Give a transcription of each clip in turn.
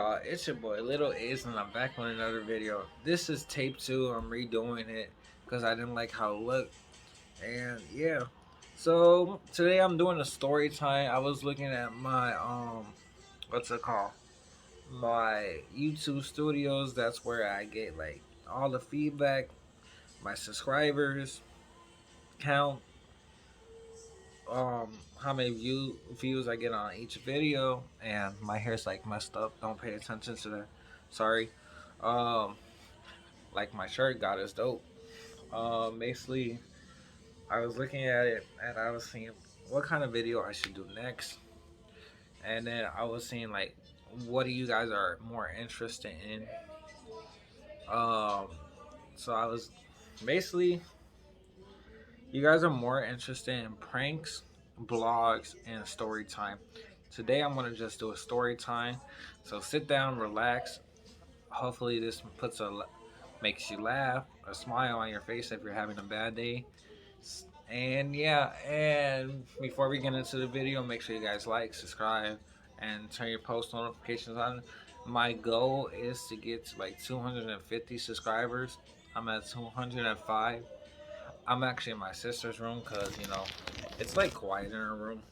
y'all, it's your boy Little Ace, and I'm back with another video. This is tape 2. I'm redoing it because I didn't like how it looked. And yeah, so today I'm doing a story time. I was looking at my what's it called? My YouTube studios. That's where I get like all the feedback, my subscribers count, how many views I get on each video, and my hair's like messed up. Don't pay attention to that. Sorry. Um, like my shirt got is dope. Basically, I was looking at it and I was seeing what kind of video I should do next, and then I was seeing like what do you guys are more interested in. Um, so I was basically you guys are more interested in pranks, blogs, and story time. Today I'm gonna just do a story time. So sit down, relax. Hopefully this makes you laugh, a smile on your face if you're having a bad day. And yeah, and before we get into the video, make sure you guys like, subscribe, and turn your post notifications on. My goal is to get to like 250 subscribers. I'm at 205. I'm actually in my sister's room because it's like quiet in her room,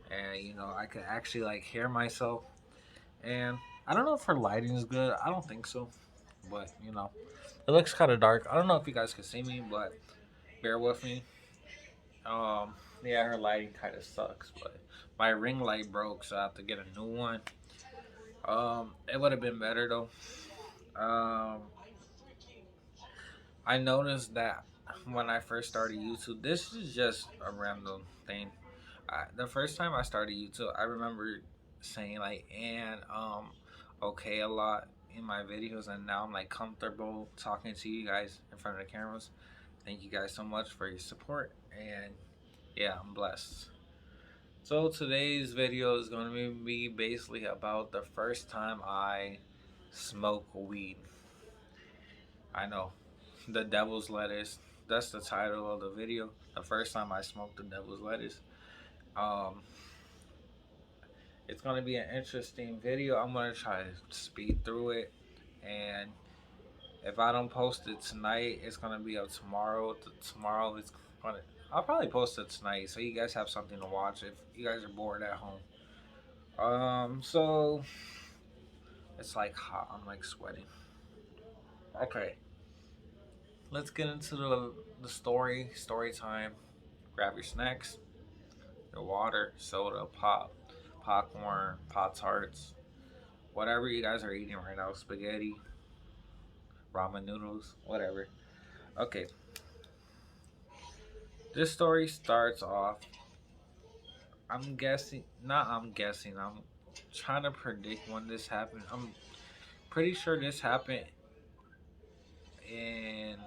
and I could actually like hear myself. And I don't know if her lighting is good. I don't think so, but it looks kind of dark. I don't know if you guys can see me, but bear with me. Yeah, her lighting kind of sucks, but my ring light broke, so I have to get a new one. It would have been better though. Um, I noticed that when I first started YouTube, this is just a random thing. The first time I started YouTube, I remember saying like and okay a lot in my videos, and now I'm like comfortable talking to you guys in front of the cameras. Thank you guys so much for your support, and yeah, I'm blessed. So today's video is going to be basically about the first time I smoked weed. I know, the devil's lettuce. That's the title of the video. The first time I smoked the devil's lettuce. Um, it's gonna be an interesting video. I'm gonna try to speed through it, and if I don't post it tonight, it's gonna be up tomorrow. Tomorrow it's gonna. I'll probably post it tonight, so you guys have something to watch if you guys are bored at home. So it's like hot. I'm like sweating. Okay, let's get into the story time. Grab your snacks, your water, soda, popcorn, Pop Tarts, whatever you guys are eating right now, spaghetti, ramen noodles, whatever. Okay, this story starts off. I'm guessing, not I'm guessing, I'm trying to predict when this happened. I'm pretty sure this happened in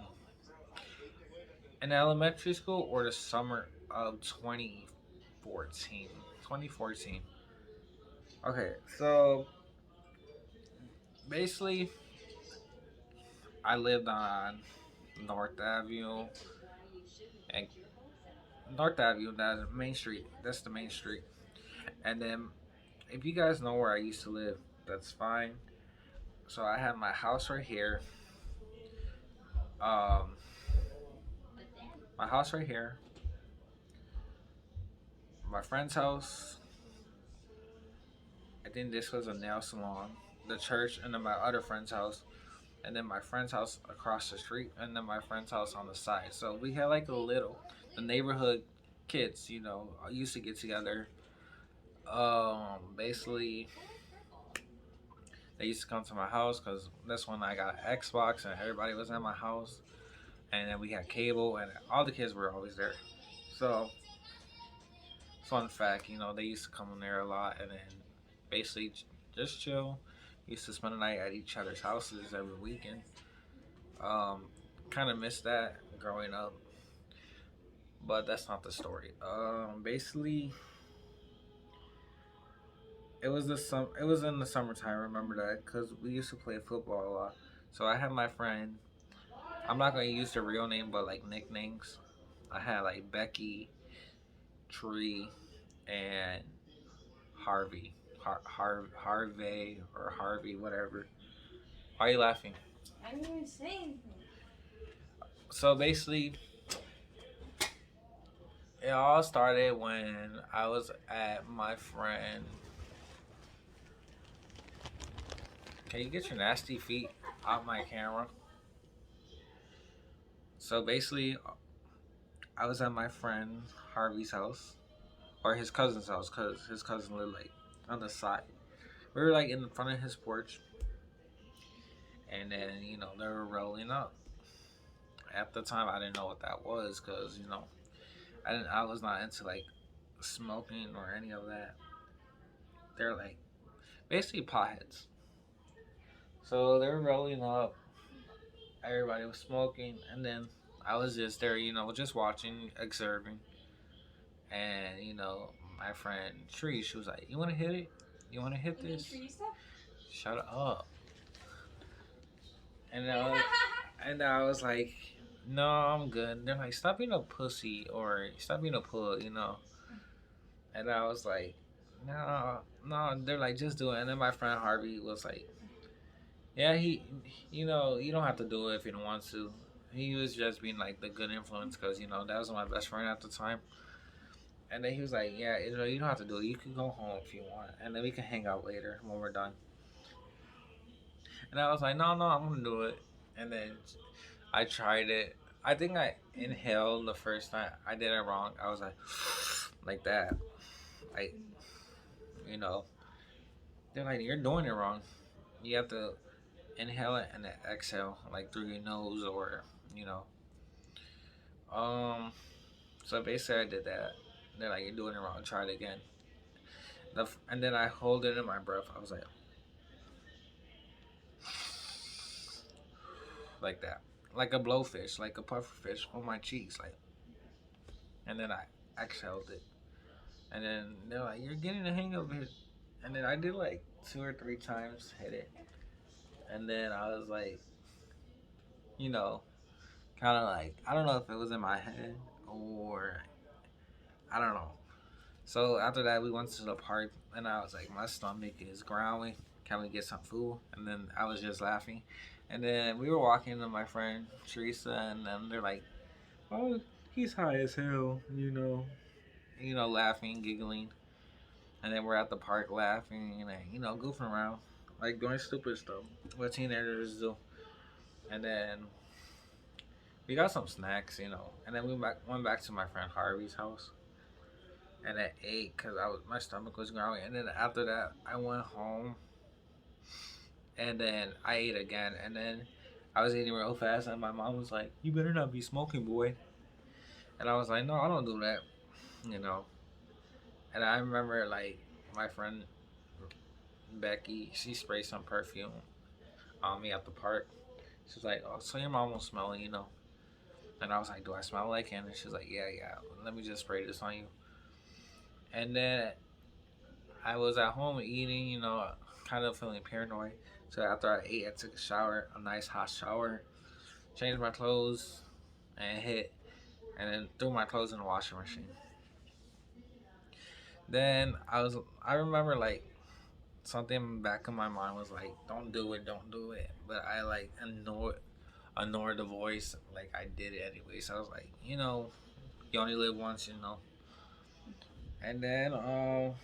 elementary school or the summer of 2014. 2014. Okay, so basically, I lived on North Avenue and North Avenue, that's Main Street. That's the main street. And then, if you guys know where I used to live, that's fine. So I had my house right here. Um, my house right here. My friend's house. I think this was a nail salon. The church, and then my other friend's house, and then my friend's house across the street, and then my friend's house on the side. So we had like the neighborhood kids, used to get together. Basically, they used to come to my house because that's when I got an Xbox and everybody was at my house. And then we had cable, and all the kids were always there. So, fun fact, they used to come in there a lot, and then basically just chill. Used to spend the night at each other's houses every weekend. Um, kind of missed that growing up, but that's not the story. Basically, it was in the summertime. I remember that because we used to play football a lot. So I had my friend. I'm not gonna use the real name, but like nicknames. I had like Becky, Tree, and Harvey. Harvey or Harvey, whatever. Why are you laughing? I didn't even say anything. So basically, it all started when I was at my friend. Can you get your nasty feet out my camera? So basically, I was at my friend Harvey's house, or his cousin's house, cause his cousin lived like on the side. We were like in front of his porch, and then they were rolling up. At the time, I didn't know what that was, cause I was not into like smoking or any of that. They're like basically potheads. So they were rolling up. Everybody was smoking, and then I was just there, just watching, observing, and my friend Tree, she was like, "You want to hit it? You want to hit You mean this? Teresa? Shut up." And I was like, "No, I'm good." They're like, "Stop being a pussy," or "Stop being a pull," And I was like, "No, no." They're like, "Just do it." And then my friend Harvey was like, "Yeah, you don't have to do it if you don't want to." He was just being like the good influence because that was my best friend at the time. And then he was like, "Yeah, Israel, you don't have to do it. You can go home if you want, and then we can hang out later when we're done." And I was like, "No, no, I'm gonna do it." And then I tried it. I think I inhaled the first time. I did it wrong. I was like, like that. Like, you know, they're like, "You're doing it wrong. You have to inhale it and then exhale, like through your nose or, you know." Um. So basically, I did that. They're like, "You're doing it wrong. Try it again." And then I hold it in my breath. I was like that, like a blowfish, like a pufferfish on my cheeks, like. And then I exhaled it. And then they're like, "You're getting the hang of it." And then I did like 2 or 3 times, hit it. And then I was like, you know, kind of like, I don't know if it was in my head or I don't know. So after that, we went to the park, and I was like, my stomach is growling. Can we get some food? And then I was just laughing. And then we were walking to my friend Teresa, and then they're like, "Oh, he's high as hell," laughing, giggling. And then we're at the park laughing and goofing around, like doing stupid stuff, what teenagers do. And then we got some snacks, and then we went back to my friend Harvey's house, and I ate because my stomach was growling. And then after that, I went home, and then I ate again, and then I was eating real fast, and my mom was like, "You better not be smoking, boy." And I was like, "No, I don't do that," you know. And I remember like my friend Becky, she sprayed some perfume on me at the park. She was like, "Oh, so your mom will smell it." And I was like, "Do I smell like him?" And she was like, "Yeah, yeah. Let me just spray this on you." And then I was at home eating, kind of feeling paranoid. So after I ate, I took a shower, a nice hot shower, changed my clothes, and and then threw my clothes in the washing machine. Then I remember like something back in my mind was like, "Don't do it, don't do it." But I like ignored the voice, like I did it anyway. So I was like, you only live once. And then I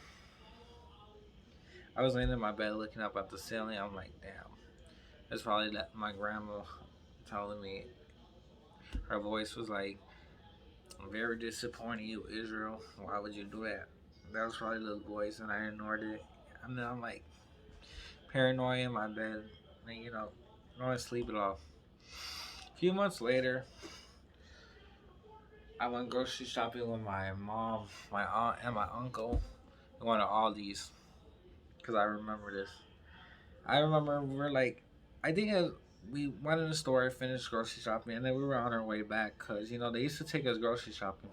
was laying in my bed looking up at the ceiling. I'm like, damn, it's probably that my grandma telling me. Her voice was like, "I'm very disappointed in you, Israel. Why would you do that?" That was probably the voice, and I ignored it. And then I'm like paranoid in my bed, and not to sleep at all. A few months later, I went grocery shopping with my mom, my aunt, and my uncle. We went to Aldi's because I remember this. I remember we were like, I think we went in the store, finished grocery shopping, and then we were on our way back because they used to take us grocery shopping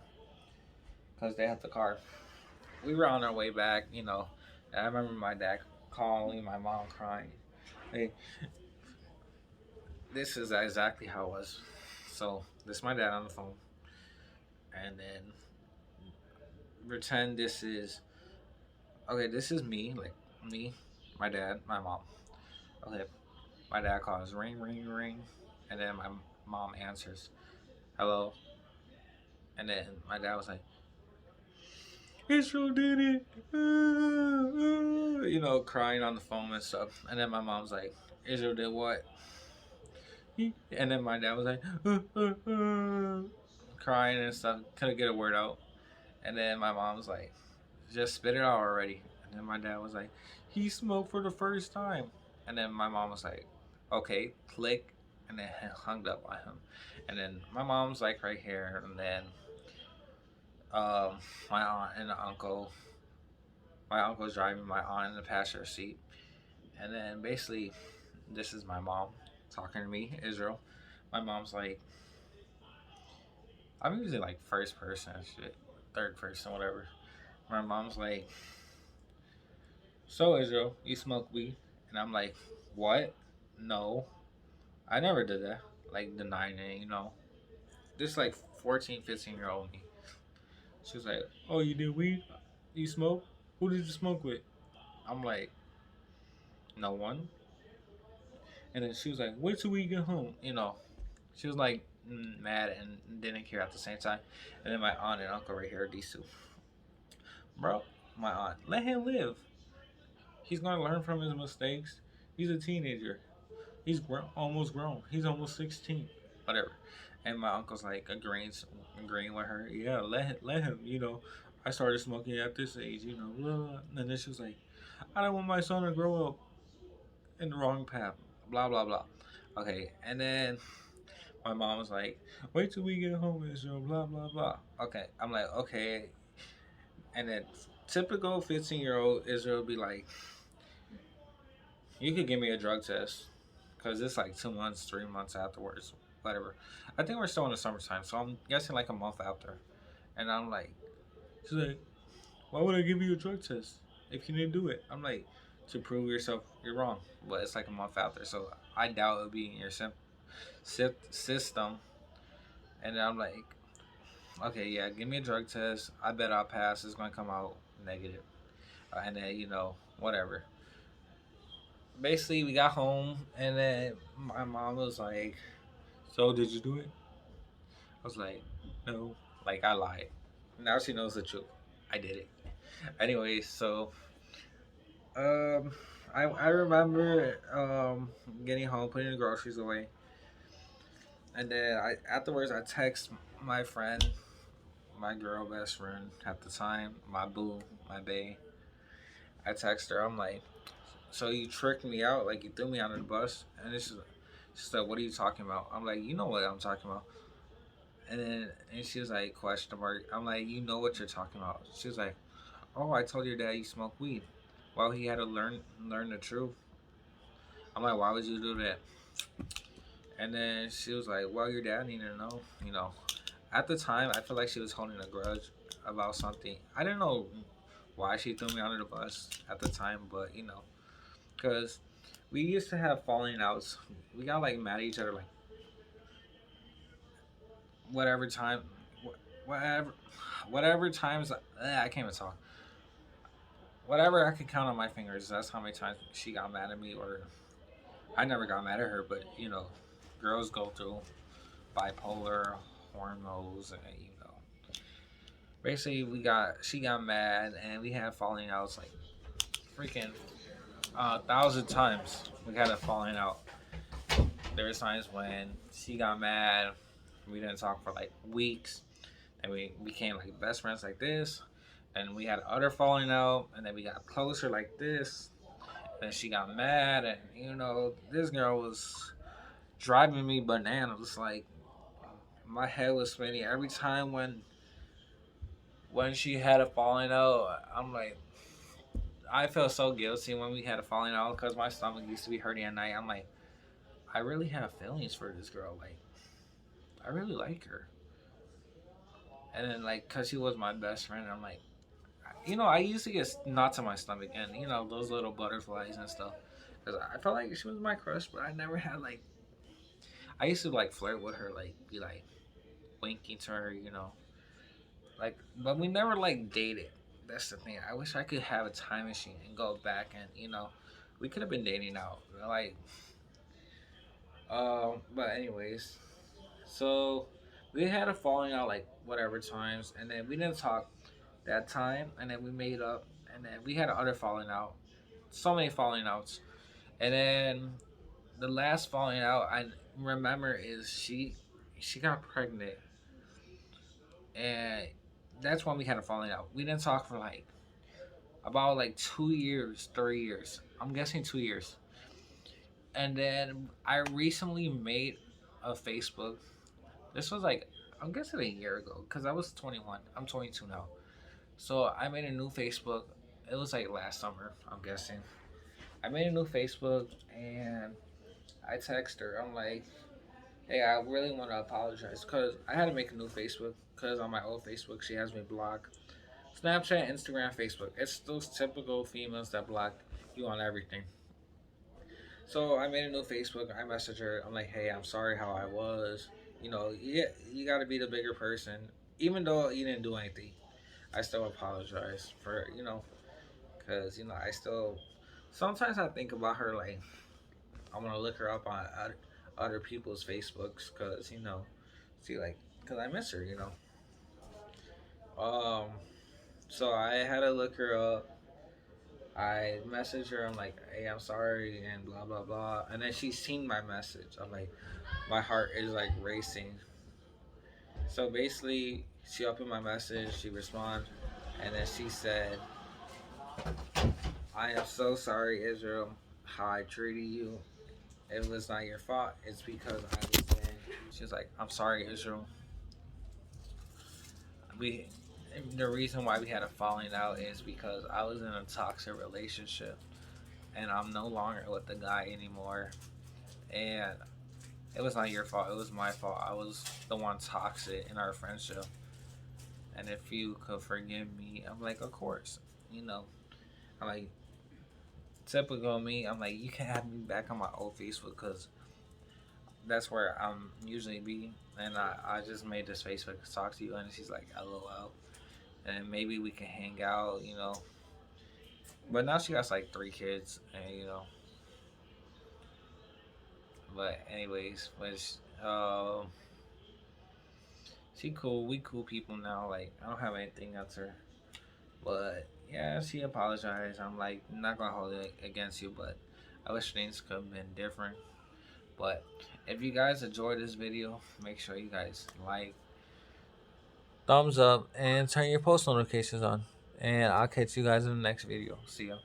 because they had the car. We were on our way back, and I remember my dad calling, my mom crying. Hey, this is exactly how it was. So this is my dad on the phone, and then pretend this is okay. This is me, like me, my dad, my mom. Okay, my dad calls ring, ring, ring, and then my mom answers, hello, and then my dad was like, Israel did it, crying on the phone and stuff. And then my mom's like, Israel did what? And then my dad was like, crying and stuff, couldn't get a word out. And then my mom was like, just spit it out already. And then my dad was like, he smoked for the first time. And then my mom was like, okay, click. And then hung up on him. And then my mom's like right here. And then my aunt and the uncle, my uncle's driving my aunt in the passenger seat. And then basically, this is my mom talking to me, Israel. My mom's like, I'm using like first person shit, third person, whatever. My mom's like, so Israel, you smoke weed? And I'm like, what? No, I never did that. Like denying it. This like 14, 15-year old me. She was like, oh, you did weed? You smoke? Who did you smoke with? I'm like, no one. And then she was like, wait till we get home. She was like mad and didn't care at the same time. And then my aunt and uncle right here, these two. Bro, my aunt, let him live. He's going to learn from his mistakes. He's a teenager. He's almost grown. He's almost 16. Whatever. And my uncle's like agreeing with her. Yeah, let him. I started smoking at this age. Blah, blah. And then she was like, I don't want my son to grow up in the wrong path. Blah blah blah. Okay, and then my mom was like, wait till we get home, Israel. Blah blah blah. Okay, I'm like, okay. And then typical 15-year-old Israel be like, you could give me a drug test because it's like 2 months, 3 months afterwards, whatever. I think we're still in the summertime, so I'm guessing like a month after. And I'm like, she's like, why would I give you a drug test if you didn't do it? I'm like, to prove yourself you're wrong. But it's like a month after, so I doubt it'll be in your system. And then I'm like, okay, yeah, give me a drug test. I bet I'll pass. It's gonna come out negative. And then whatever. Basically, we got home, and then my mom was like, "So did you do it?" I was like, "No." Like I lied. Now she knows the truth. I did it. Anyway, so um, I remember getting home, putting the groceries away, and then afterwards I text my friend, my girl best friend at the time, my boo, my bae. I text her. I'm like, so you tricked me out, like you threw me under the bus, and she's like, what are you talking about? I'm like, you know what I'm talking about. And she was like, question mark. I'm like, you know what you're talking about. She was like, oh, I told your dad you smoke weed. Well, he had to learn the truth. I'm like, why would you do that? And then she was like, well, your dad needed to know. At the time, I feel like she was holding a grudge about something. I didn't know why she threw me under the bus at the time, but because we used to have falling outs. We got like mad at each other like whatever time, whatever, whatever times. I can't even talk. Whatever I could count on my fingers. That's how many times she got mad at me, or I never got mad at her. But girls go through bipolar hormones, and basically she got mad, and we had falling outs like freaking 1,000 times. We had a falling out. There was times when she got mad. We didn't talk for like weeks, and we became like best friends like this. And we had other falling out, and then we got closer like this. And she got mad, and this girl was driving me bananas. Like my head was spinning every time when she had a falling out. I'm like, I felt so guilty when we had a falling out because my stomach used to be hurting at night. I'm like, I really have feelings for this girl. Like, I really like her. And then like, cause she was my best friend, I'm like, I used to get knots in my stomach and those little butterflies and stuff. Cause I felt like she was my crush, but I never had like. I used to like flirt with her, like be like winking to her, like, but we never like dated. that's the thing. I wish I could have a time machine and go back and we could have been dating out. Like, but anyways, so we had a falling out like whatever times, and then we didn't talk that time, and then we made up, and then we had another falling out. So many falling outs, and then the last falling out I remember is she got pregnant, and that's when we had a falling out. We didn't talk for like about like 2 years, 3 years. I'm guessing 2 years. And then I recently made a Facebook. This was like I'm guessing a year ago because I was 21. I'm 22 now. So I made a new Facebook. It was like last summer. I'm guessing. I made a new Facebook and I text her. I'm like, hey, I really want to apologize because I had to make a new Facebook because on my old Facebook she has me blocked. Snapchat, Instagram, Facebook. It's those typical females that block you on everything. So I made a new Facebook. I messaged her. I'm like, hey, I'm sorry how I was. You got to be the bigger person. Even though you didn't do anything, I still apologize for, because, I still, sometimes I think about her like, I want to look her up on other people's Facebooks because, see, like, because I miss her. Um, so I had to look her up. I messaged her. I'm like, hey, I'm sorry, and blah blah blah. And then she's seen my message. I'm like, my heart is like racing. So basically, she opened my message. She responded, and then she said, "I am so sorry, Israel, how I treated you. It was not your fault. It's because I was there." She was like, "I'm sorry, Israel. We." The reason why we had a falling out is because I was in a toxic relationship and I'm no longer with the guy anymore. And it was not your fault. It was my fault. I was the one toxic in our friendship. And if you could forgive me, I'm like, of course. You know, I'm like, typical me. I'm like, you can have me back on my old Facebook because that's where I'm usually be. And I just made this Facebook to talk to you. And she's like, LOL. And maybe we can hang out. But now she got like 3 kids. And. But anyways, she cool. We cool people now. Like I don't have anything against her. But yeah, she apologized. I'm like not gonna hold it against you, but I wish things could have been different. But if you guys enjoyed this video, make sure you guys like, thumbs up, and turn your post notifications on. And I'll catch you guys in the next video. See ya.